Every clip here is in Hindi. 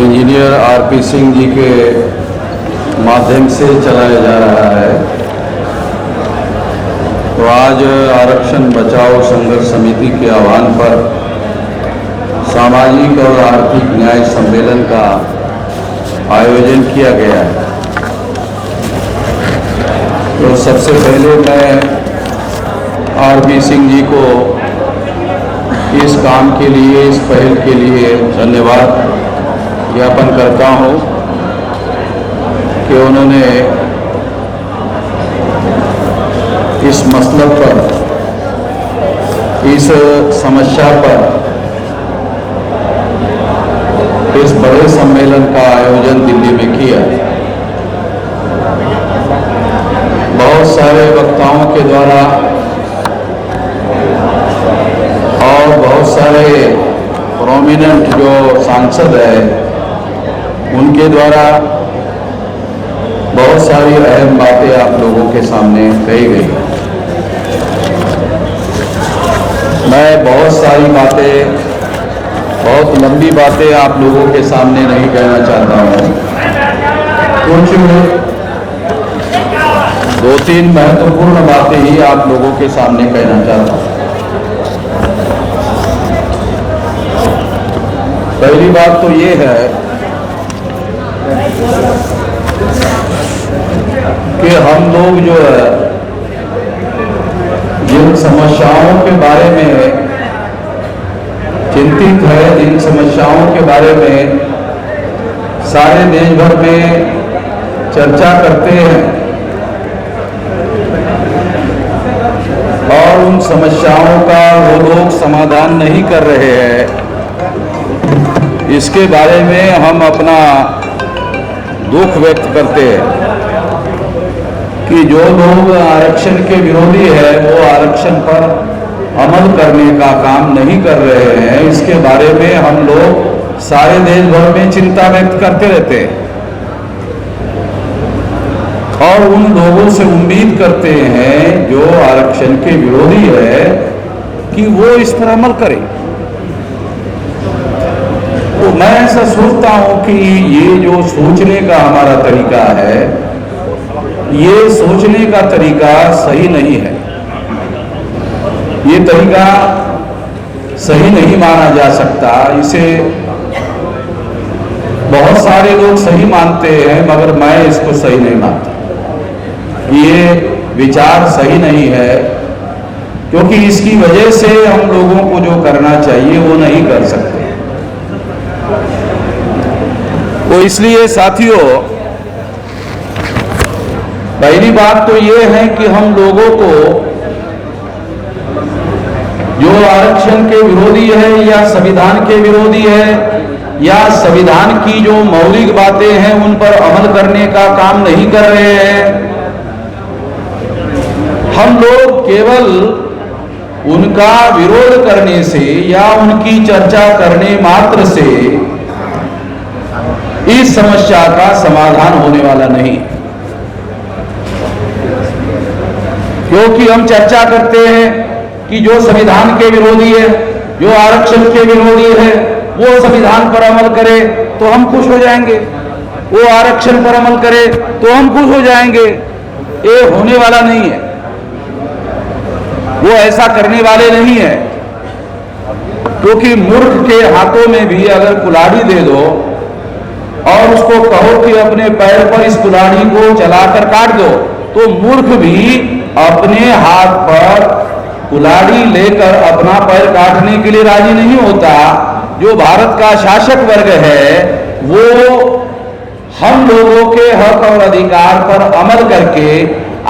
इंजीनियर आरपी सिंह जी के माध्यम से चलाया जा रहा है। तो आज आरक्षण बचाओ संघर्ष समिति के आह्वान पर सामाजिक और आर्थिक न्याय सम्मेलन का आयोजन किया गया है। तो सबसे पहले मैं आरपी सिंह जी को इस काम के लिए, इस पहल के लिए धन्यवाद ज्ञापन करता हूँ कि उन्होंने इस मसले पर, इस समस्या पर इस बड़े सम्मेलन का आयोजन दिल्ली में किया। बहुत सारे वक्ताओं के द्वारा और बहुत सारे प्रोमिनेंट जो सांसद हैं उनके द्वारा बहुत सारी अहम बातें आप लोगों के सामने कही गई। मैं बहुत सारी बातें, बहुत लंबी बातें आप लोगों के सामने नहीं कहना चाहता हूँ। कुछ 2-3 महत्वपूर्ण बातें ही आप लोगों के सामने कहना चाहता हूँ। पहली बात तो ये है कि हम लोग जो है जिन समस्याओं के बारे में चिंतित है, जिन समस्याओं के बारे में सारे देश भर में चर्चा करते हैं और उन समस्याओं का वो लोग समाधान नहीं कर रहे हैं, इसके बारे में हम अपना दुख व्यक्त करते हैं कि जो लोग आरक्षण के विरोधी है वो आरक्षण पर अमल करने का काम नहीं कर रहे हैं। इसके बारे में हम लोग सारे देश भर में चिंता व्यक्त करते रहते हैं और उन लोगों से उम्मीद करते हैं जो आरक्षण के विरोधी है कि वो इस पर अमल करें। तो मैं ऐसा सोचता हूं कि ये जो सोचने का हमारा तरीका है, ये सोचने का तरीका सही नहीं है। ये तरीका सही नहीं माना जा सकता। इसे बहुत सारे लोग सही मानते हैं मगर मैं इसको सही नहीं मानता। ये विचार सही नहीं है क्योंकि इसकी वजह से हम लोगों को जो करना चाहिए वो नहीं कर सकते। तो इसलिए साथियों, पहली बात तो ये है कि हम लोगों को जो आरक्षण के विरोधी है या संविधान के विरोधी है या संविधान की जो मौलिक बातें हैं उन पर अमल करने का काम नहीं कर रहे हैं, हम लोग केवल उनका विरोध करने से या उनकी चर्चा करने मात्र से इस समस्या का समाधान होने वाला नहीं। क्योंकि हम चर्चा करते हैं कि जो संविधान के विरोधी है, जो आरक्षण के विरोधी है, वो संविधान पर अमल करे तो हम खुश हो जाएंगे, वो आरक्षण पर अमल करे तो हम खुश हो जाएंगे। ये होने वाला नहीं है, वो ऐसा करने वाले नहीं है। क्योंकि मूर्ख के हाथों में भी अगर कुल्हाड़ी दे दो और उसको कहो कि अपने पैर पर इस कुल्हाड़ी को चलाकर काट दो, तो मूर्ख भी अपने हाथ पर कुल्हाड़ी लेकर अपना पैर काटने के लिए राजी नहीं होता। जो भारत का शासक वर्ग है वो हम लोगों के हक और अधिकार पर अमल करके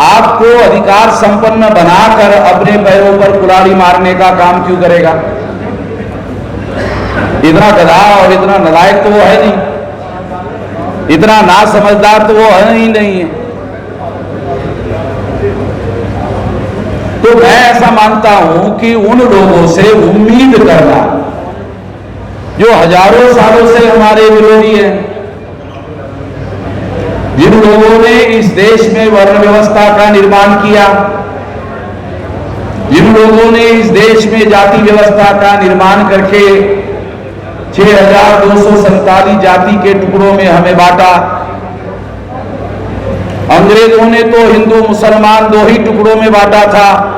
आपको अधिकार संपन्न बनाकर अपने पैरों पर कुल्हाड़ी मारने का काम क्यों करेगा? इतना गधा और इतना नालायक तो वो है नहीं, इतना ना समझदार तो वो है ही नहीं है। तो मैं ऐसा मानता हूं कि उन लोगों से उम्मीद करना जो हजारों सालों से हमारे विरोधी हैं, जिन लोगों ने इस देश में वर्ण व्यवस्था का निर्माण किया, जिन लोगों ने इस देश में जाति व्यवस्था का निर्माण करके 6,247 जाति के टुकड़ों में हमें बांटा। अंग्रेजों ने तो हिंदू मुसलमान दो ही टुकड़ों में बांटा था,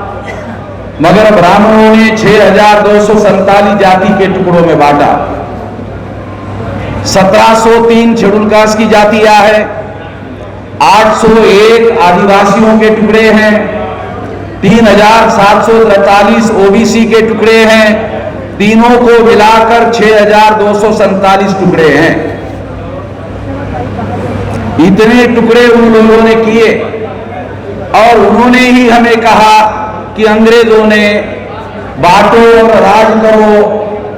मगर ब्राह्मणों ने 6,247 जाति के टुकड़ों में बांटा। 1703 शेड्यूल कास्ट की जातियां है, 801 आदिवासियों के टुकड़े हैं, 3,743 ओबीसी के टुकड़े हैं, तीनों को मिलाकर 6,247 टुकड़े हैं। इतने टुकड़े उन लोगों ने किए और उन्होंने ही हमें कहा कि अंग्रेजों ने बांटो और राज करो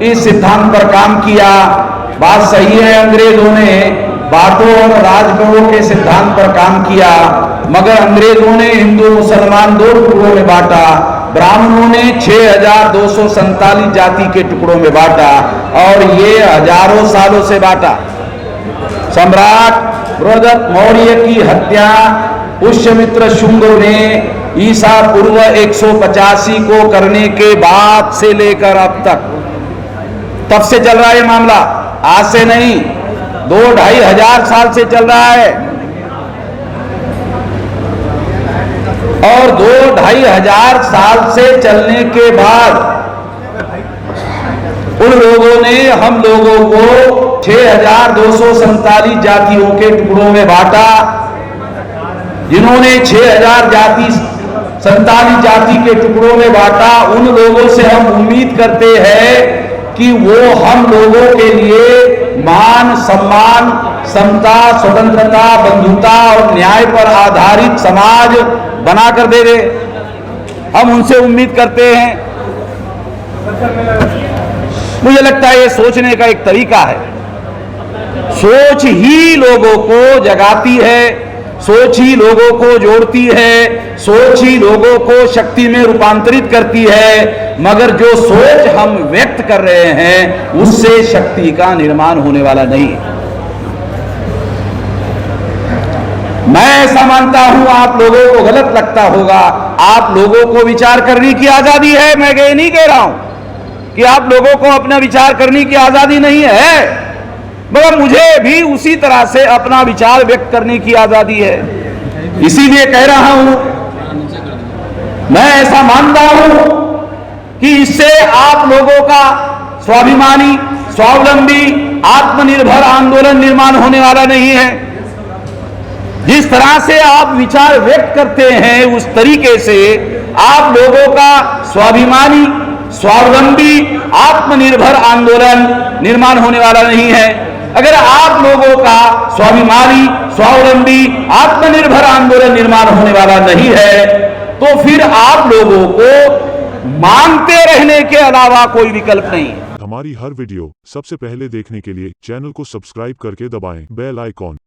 इस सिद्धांत पर काम किया। बात सही है, अंग्रेजों ने बांटो और राज करो के सिद्धांत पर काम किया, मगर अंग्रेजों ने हिंदू मुसलमान दो टुकड़ों में बांटा, ब्राह्मणों ने 6,247 जाति के टुकड़ों में बांटा और ये हजारों सालों से बांटा। सम्राट बृहदत्त मौर्य की हत्या पुष्यमित्र शुंग ने ईसा पूर्व 185 को करने के बाद से लेकर अब तब से चल रहा है मामला, आज से नहीं, 2-2.5 हजार साल से चल रहा है। और 2-2.5 हजार साल से चलने के बाद उन लोगों ने हम लोगों को 6,247 जातियों के टुकड़ों में बांटा। जिन्होंने 6,047 जाति के टुकड़ों में बांटा, उन लोगों से हम उम्मीद करते हैं कि वो हम लोगों के लिए मान, सम्मान, समता, स्वतंत्रता, बंधुता और न्याय पर आधारित समाज बना कर दे। हम उनसे उम्मीद करते हैं। मुझे लगता है ये सोचने का एक तरीका है। सोच ही लोगों को जगाती है, सोच ही लोगों को जोड़ती है, सोच ही लोगों को शक्ति में रूपांतरित करती है, मगर जो सोच हम व्यक्त कर रहे हैं उससे शक्ति का निर्माण होने वाला नहीं है। मैं ऐसा मानता हूं, आप लोगों को गलत लगता होगा, आप लोगों को विचार करने की आजादी है, मैं ये नहीं कह रहा हूं कि आप लोगों को अपना विचार करने की आजादी नहीं है, मगर मुझे भी उसी तरह से अपना विचार व्यक्त करने की आजादी है। इसीलिए कह रहा हूं, मैं ऐसा मानता हूं कि इससे आप लोगों का स्वाभिमानी, स्वावलंबी, आत्मनिर्भर आंदोलन निर्माण होने वाला नहीं है। जिस तरह से आप विचार व्यक्त करते हैं उस तरीके से आप लोगों का स्वाभिमानी, स्वावलंबी, आत्मनिर्भर आंदोलन निर्माण होने वाला नहीं है। अगर आप लोगों का स्वाभिमानी, स्वावलंबी, आत्मनिर्भर आंदोलन निर्माण होने वाला नहीं है तो फिर आप लोगों को मांगते रहने के अलावा कोई विकल्प नहीं है। हमारी हर वीडियो सबसे पहले देखने के लिए चैनल को सब्सक्राइब करके दबाएं बेल आइकॉन।